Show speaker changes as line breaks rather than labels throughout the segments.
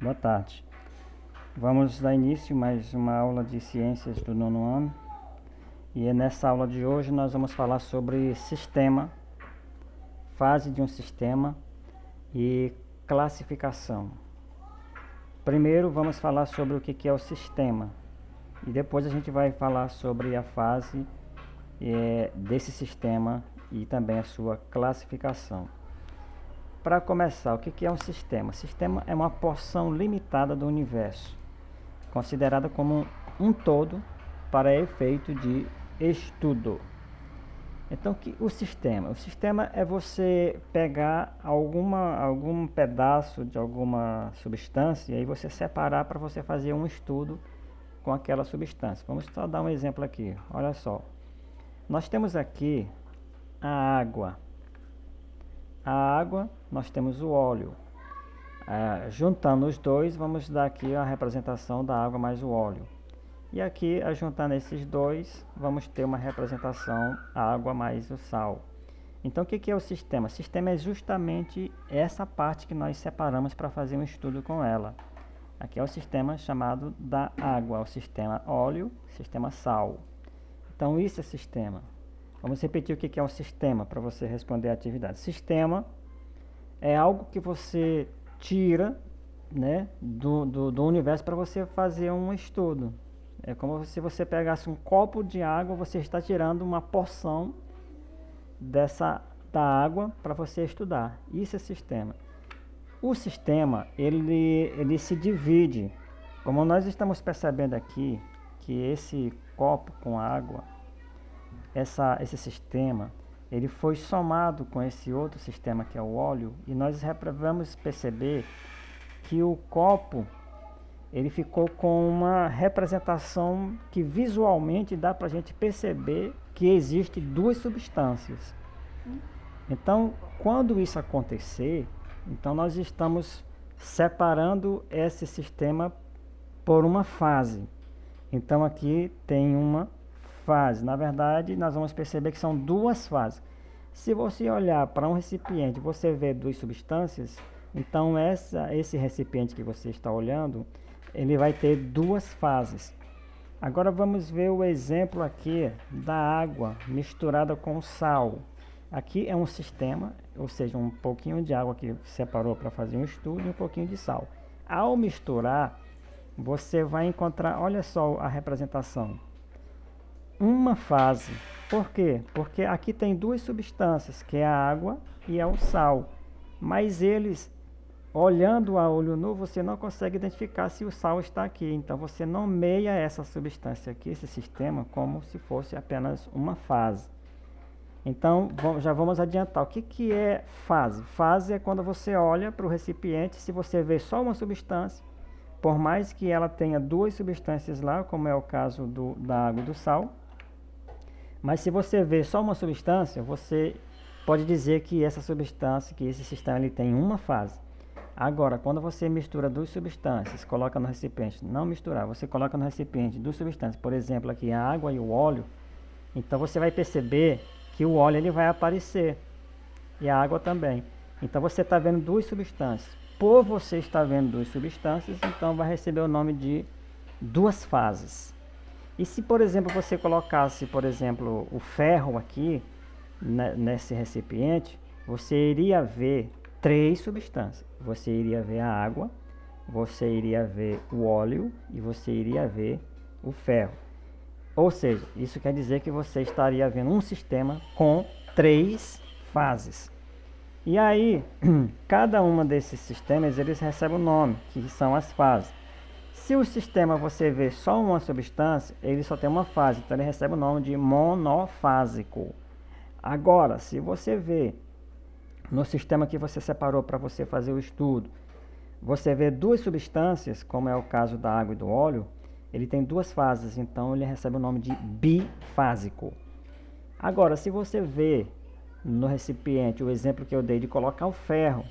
Boa tarde. Vamos dar início a mais uma aula de ciências do nono ano. E nessa aula de hoje nós vamos falar sobre sistema, fase de um sistema e classificação. Primeiro vamos falar sobre o que é o sistema e depois a gente vai falar sobre a fase desse sistema e também a sua classificação. Para começar, o que é um sistema? Sistema é uma porção limitada do universo, considerada como um todo para efeito de estudo. Então, o sistema? O sistema é você pegar algum pedaço de alguma substância e aí você separar para você fazer um estudo com aquela substância. Vamos só dar um exemplo aqui. Olha só. Nós temos aqui a água. A água, nós temos o óleo. Juntando os dois, vamos dar aqui a representação da água mais o óleo. E aqui, juntando esses dois, vamos ter uma representação água mais o sal. Então, o que é o sistema? O sistema é justamente essa parte que nós separamos para fazer um estudo com ela. Aqui é o sistema chamado da água, o sistema óleo, sistema sal. Então, isso é sistema. Vamos repetir o que é um sistema para você responder a atividade. Sistema é algo que você tira, né, do universo para você fazer um estudo. É como se você pegasse um copo de água, você está tirando uma porção da água para você estudar. Isso é sistema. O sistema, ele se divide. Como nós estamos percebendo aqui, que esse copo com água, esse sistema, ele foi somado com esse outro sistema que é o óleo, e nós vamos perceber que o copo ele ficou com uma representação que visualmente dá para a gente perceber que existe duas substâncias. Então, quando isso acontecer, então nós estamos separando esse sistema por uma fase. Então aqui tem uma fase. Na verdade, nós vamos perceber que são duas fases. Se você olhar para um recipiente, você vê duas substâncias, então esse recipiente que você está olhando, ele vai ter duas fases. Agora vamos ver o exemplo aqui da água misturada com sal. Aqui é um sistema, ou seja, um pouquinho de água que separou para fazer um estudo e um pouquinho de sal. Ao misturar, você vai encontrar, olha só a representação, uma fase. Por quê? Porque aqui tem duas substâncias, que é a água e é o sal. Mas eles, olhando a olho nu, você não consegue identificar se o sal está aqui. Então você nomeia essa substância aqui, esse sistema, como se fosse apenas uma fase. Então já vamos adiantar. O que é fase? Fase é quando você olha para o recipiente, se você vê só uma substância, por mais que ela tenha duas substâncias lá, como é o caso da água e do sal, mas se você vê só uma substância, você pode dizer que essa substância, que esse sistema ele tem uma fase. Agora, quando você mistura duas substâncias, coloca no recipiente, não misturar, você coloca no recipiente duas substâncias, por exemplo, aqui a água e o óleo, então você vai perceber que o óleo ele vai aparecer e a água também. Então você está vendo duas substâncias. Por você estar vendo duas substâncias, então vai receber o nome de duas fases. E se, por exemplo, você colocasse, por exemplo, o ferro aqui nesse recipiente, você iria ver três substâncias. Você iria ver a água, você iria ver o óleo e você iria ver o ferro. Ou seja, isso quer dizer que você estaria vendo um sistema com três fases. E aí, cada uma desses sistemas, eles recebem um nome, que são as fases. Se o sistema você vê só uma substância, ele só tem uma fase, então ele recebe o nome de monofásico. Agora, se você vê no sistema que você separou para você fazer o estudo, você vê duas substâncias, como é o caso da água e do óleo, ele tem duas fases, então ele recebe o nome de bifásico. Agora, se você vê no recipiente, o exemplo que eu dei de colocar o ferro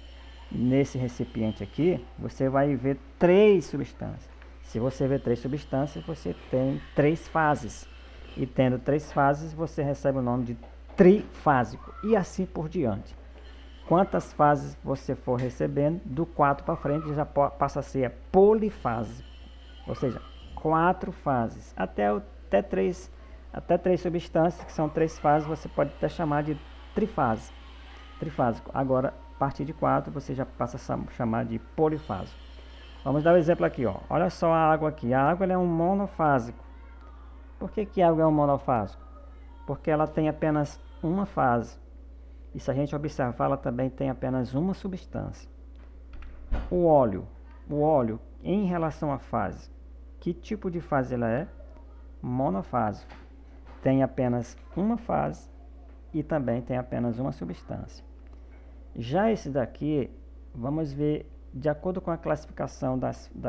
nesse recipiente aqui, você vai ver três substâncias. Se você vê três substâncias, você tem três fases. E tendo três fases, você recebe o nome de trifásico. E assim por diante. quantas fases você for recebendo, do 4 para frente já passa a ser polifásico, ou seja, 4 fases, até 3 substâncias, que são 3 fases, você pode até chamar de trifásico. Agora, a partir de 4, você já passa a chamar de polifásico. Vamos dar um exemplo aqui, ó. Olha só a água aqui. A água ela é um monofásico. Por que a água é um monofásico? Porque ela tem apenas uma fase. E se a gente observar, ela também tem apenas uma substância. O óleo, em relação à fase, que tipo de fase ela é? Monofásico. Tem apenas uma fase e também tem apenas uma substância. Já esse daqui, vamos ver, de acordo com a classificação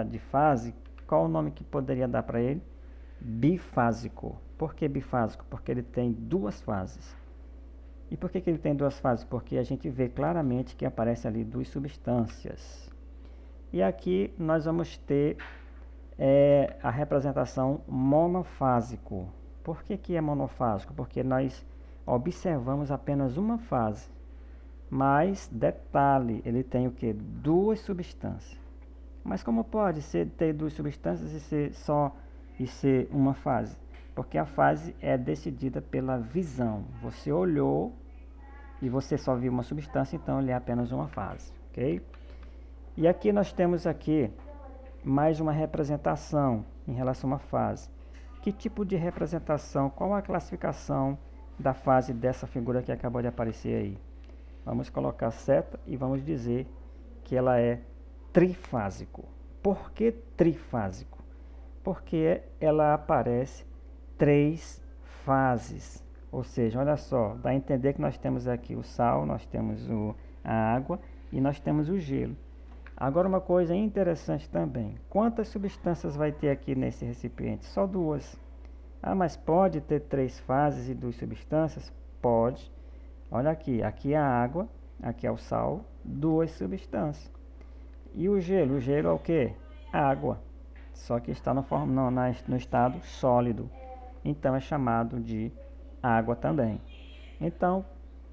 de fase, qual o nome que poderia dar para ele? Bifásico. Por que bifásico? Porque ele tem 2 fases. E por que ele tem 2 fases? Porque a gente vê claramente que aparece ali 2 substâncias. E aqui nós vamos ter a representação monofásico. Por que é monofásico? Porque nós observamos apenas uma fase. Mas, detalhe, ele tem o que? 2 substâncias. Mas como pode ter 2 substâncias e ser uma fase? Porque a fase é decidida pela visão. Você olhou e você só viu uma substância, então ele é apenas uma fase, ok? E aqui nós temos aqui mais uma representação em relação a uma fase. Que tipo de representação? Qual a classificação da fase dessa figura que acabou de aparecer aí? Vamos colocar seta e vamos dizer que ela é trifásico. Por que trifásico? Porque ela aparece 3 fases. Ou seja, olha só, dá a entender que nós temos aqui o sal, nós temos a água e nós temos o gelo. Agora uma coisa interessante também, quantas substâncias vai ter aqui nesse recipiente? Só 2. Ah, mas pode ter 3 fases e 2 substâncias? Pode. Olha aqui, aqui é a água, aqui é o sal, 2 substâncias. E o gelo? O gelo é o que? Água, só que está no estado sólido. Então é chamado de água também. Então,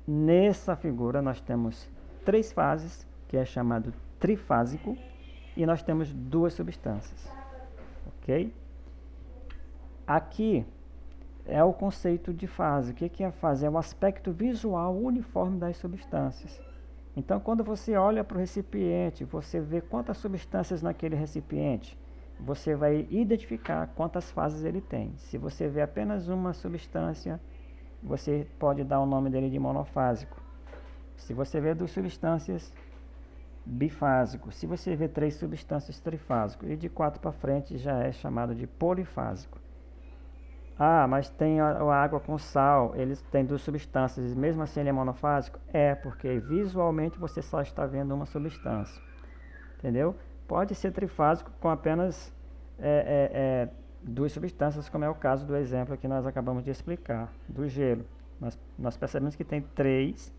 nessa figura nós temos 3 fases, que é chamado trifásico, e nós temos 2 substâncias. Ok? Aqui é o conceito de fase. O que é a fase? É o aspecto visual uniforme das substâncias. Então, quando você olha para o recipiente, você vê quantas substâncias naquele recipiente, você vai identificar quantas fases ele tem. Se você vê apenas uma substância, você pode dar o nome dele de monofásico. Se você vê 2 substâncias, bifásico. Se você vê 3 substâncias, trifásico. E de 4 para frente já é chamado de polifásico. Ah, mas tem a água com sal, eles têm 2 substâncias, e mesmo assim ele é monofásico? É, porque visualmente você só está vendo uma substância. Entendeu? Pode ser trifásico com apenas 2 substâncias, como é o caso do exemplo que nós acabamos de explicar, do gelo. Nós percebemos que tem 3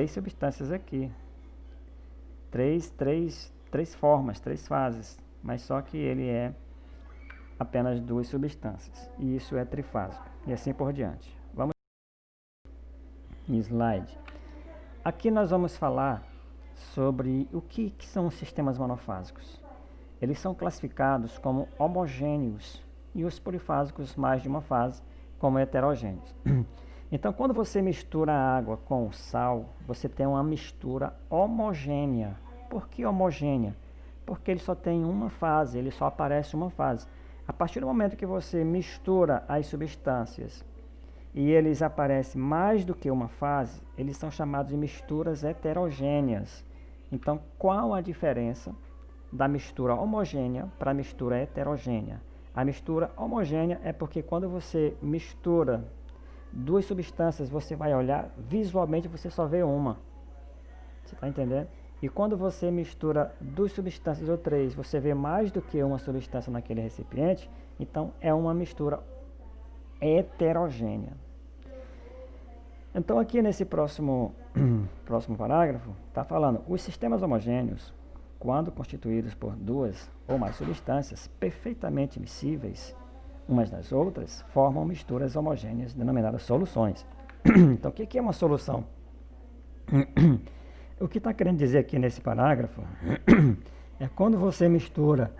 substâncias aqui. 3 formas, 3 fases, mas só que ele é apenas 2 substâncias, e isso é trifásico, e assim por diante. Vamos em slide. Aqui nós vamos falar sobre o que são os sistemas monofásicos. Eles são classificados como homogêneos, e os polifásicos, mais de uma fase, como heterogêneos. Então, quando você mistura a água com o sal, você tem uma mistura homogênea. Por que homogênea? Porque ele só tem uma fase, ele só aparece uma fase. A partir do momento que você mistura as substâncias e eles aparecem mais do que uma fase, eles são chamados de misturas heterogêneas. Então, qual a diferença da mistura homogênea para a mistura heterogênea? A mistura homogênea é porque quando você mistura 2 substâncias, você vai olhar, visualmente você só vê uma. Você está entendendo? E quando você mistura 2 substâncias ou 3, você vê mais do que uma substância naquele recipiente, então é uma mistura heterogênea. Então aqui nesse próximo parágrafo, está falando, os sistemas homogêneos, quando constituídos por 2 ou mais substâncias perfeitamente miscíveis umas das outras, formam misturas homogêneas denominadas soluções. Então o que é uma solução? O que está querendo dizer aqui nesse parágrafo é quando você mistura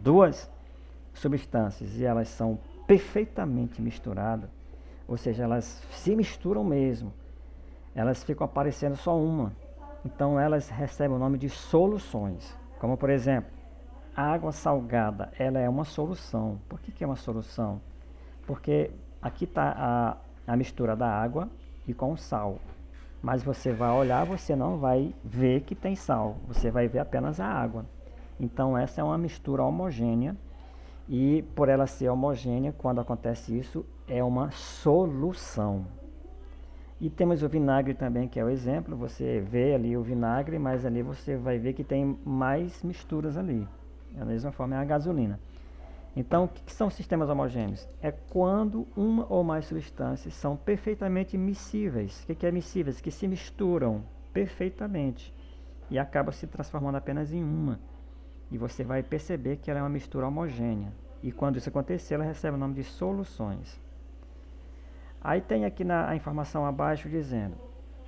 duas substâncias e elas são perfeitamente misturadas, ou seja, elas se misturam mesmo, elas ficam aparecendo só uma. Então elas recebem o nome de soluções. Como por exemplo, a água salgada, ela é uma solução. Por que é uma solução? Porque aqui está a mistura da água e com o sal. Mas você vai olhar, você não vai ver que tem sal, você vai ver apenas a água. Então essa é uma mistura homogênea e por ela ser homogênea, quando acontece isso, é uma solução. E temos o vinagre também, que é o exemplo. Você vê ali o vinagre, mas ali você vai ver que tem mais misturas ali. Da mesma forma é a gasolina. Então, o que são sistemas homogêneos? É quando uma ou mais substâncias são perfeitamente miscíveis. O que é miscíveis? Que se misturam perfeitamente e acabam se transformando apenas em uma. E você vai perceber que ela é uma mistura homogênea. E quando isso acontecer, ela recebe o nome de soluções. Aí tem aqui a informação abaixo dizendo: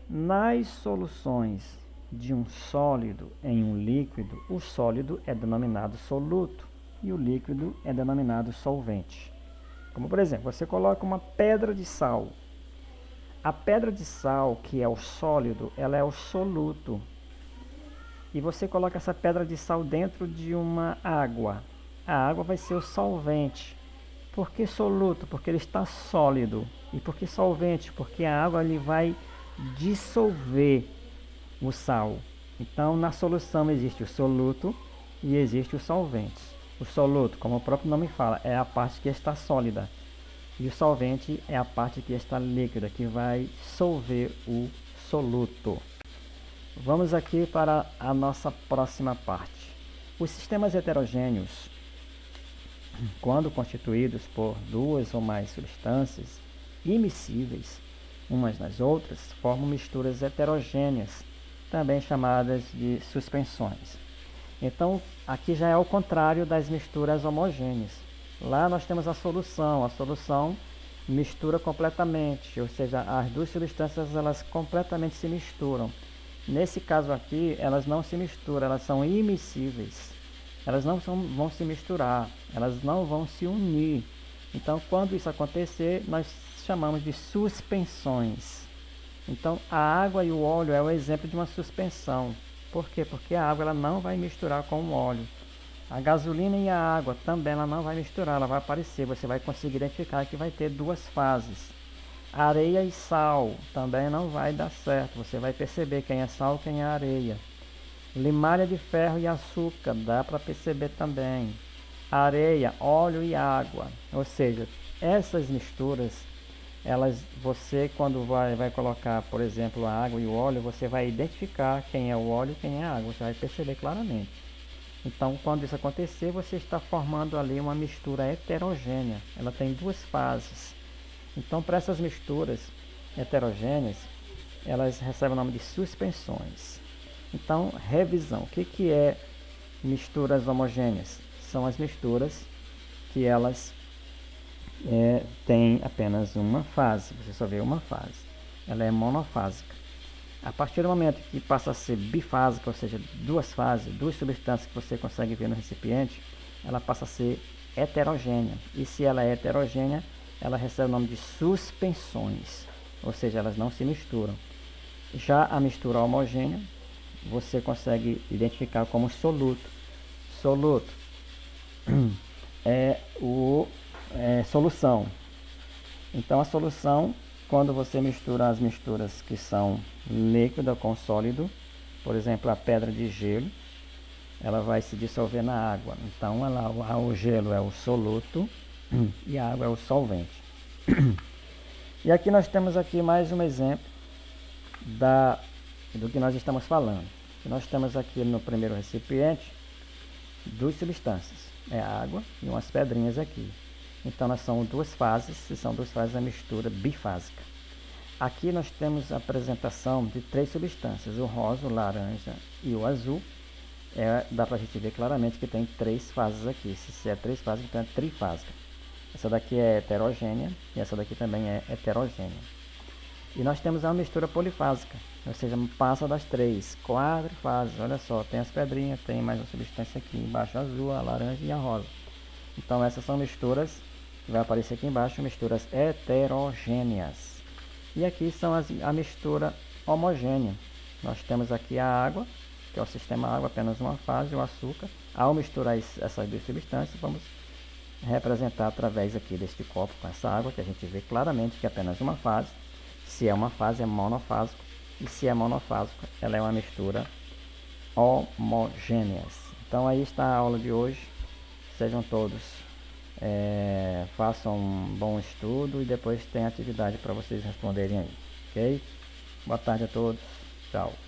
nas soluções de um sólido em um líquido, o sólido é denominado soluto e o líquido é denominado solvente. Como por exemplo, você coloca uma pedra de sal. A pedra de sal, que é o sólido, ela é o soluto. E você coloca essa pedra de sal dentro de uma água. A água vai ser o solvente. Por que soluto? Porque ele está sólido. E por que solvente? Porque a água ele vai dissolver o sal. Então, na solução existe o soluto e existe o solvente. O soluto, como o próprio nome fala, é a parte que está sólida. E o solvente é a parte que está líquida, que vai dissolver o soluto. Vamos aqui para a nossa próxima parte. Os sistemas heterogêneos, quando constituídos por duas ou mais substâncias imiscíveis umas nas outras, formam misturas heterogêneas, também chamadas de suspensões. Então, aqui já é o contrário das misturas homogêneas. Lá nós temos a solução mistura completamente, ou seja, as duas substâncias elas completamente se misturam. Nesse caso aqui, elas não se misturam, elas são imiscíveis. Elas não vão se misturar, elas não vão se unir. Então, quando isso acontecer, nós chamamos de suspensões. Então, a água e o óleo é o exemplo de uma suspensão. Por quê? Porque a água ela não vai misturar com o óleo. A gasolina e a água também ela não vai misturar, ela vai aparecer. Você vai conseguir identificar que vai ter duas fases. Areia e sal também não vai dar certo. Você vai perceber quem é sal e quem é areia. Limalha de ferro e açúcar, dá para perceber também. Areia, óleo e água. Ou seja, essas misturas, você quando vai colocar, por exemplo, a água e o óleo, você vai identificar quem é o óleo e quem é a água. Você vai perceber claramente. Então, quando isso acontecer, você está formando ali uma mistura heterogênea. Ela tem duas fases. Então, para essas misturas heterogêneas, elas recebem o nome de suspensões. Então, revisão. O que é misturas homogêneas? São as misturas que elas têm apenas uma fase. Você só vê uma fase. Ela é monofásica. A partir do momento que passa a ser bifásica, ou seja, duas fases, duas substâncias que você consegue ver no recipiente, ela passa a ser heterogênea. E se ela é heterogênea, ela recebe o nome de suspensões. Ou seja, elas não se misturam. Já a mistura homogênea, você consegue identificar como soluto. Soluto é solução. Então a solução, quando você mistura as misturas que são líquida com sólido, por exemplo, a pedra de gelo, ela vai se dissolver na água. Então o gelo é o soluto e a água é o solvente. E aqui nós temos aqui mais um exemplo do que nós estamos falando. Nós temos aqui no primeiro recipiente duas substâncias, é água e umas pedrinhas aqui. Então nós são duas fases, se são duas fases, a mistura bifásica. Aqui nós temos a apresentação de três substâncias, o rosa, o laranja e o azul. Dá para a gente ver claramente que tem três fases aqui. Se é três fases, então é trifásica. Essa daqui é heterogênea e essa daqui também é heterogênea. E nós temos uma mistura polifásica, ou seja, passa das 3, quadrifases. Olha só, tem as pedrinhas, tem mais uma substância aqui embaixo, azul, a laranja e a rosa. Então essas são misturas, que vai aparecer aqui embaixo, misturas heterogêneas. E aqui são a mistura homogênea. Nós temos aqui a água, que é o sistema água, apenas uma fase, o açúcar. Ao misturar essas duas substâncias, vamos representar através aqui deste copo com essa água, que a gente vê claramente que é apenas uma fase. Se é uma fase, é monofásico. E se é monofásico, ela é uma mistura homogêneas. Então aí está a aula de hoje. Sejam todos, façam um bom estudo e depois tem atividade para vocês responderem aí. Ok? Boa tarde a todos. Tchau.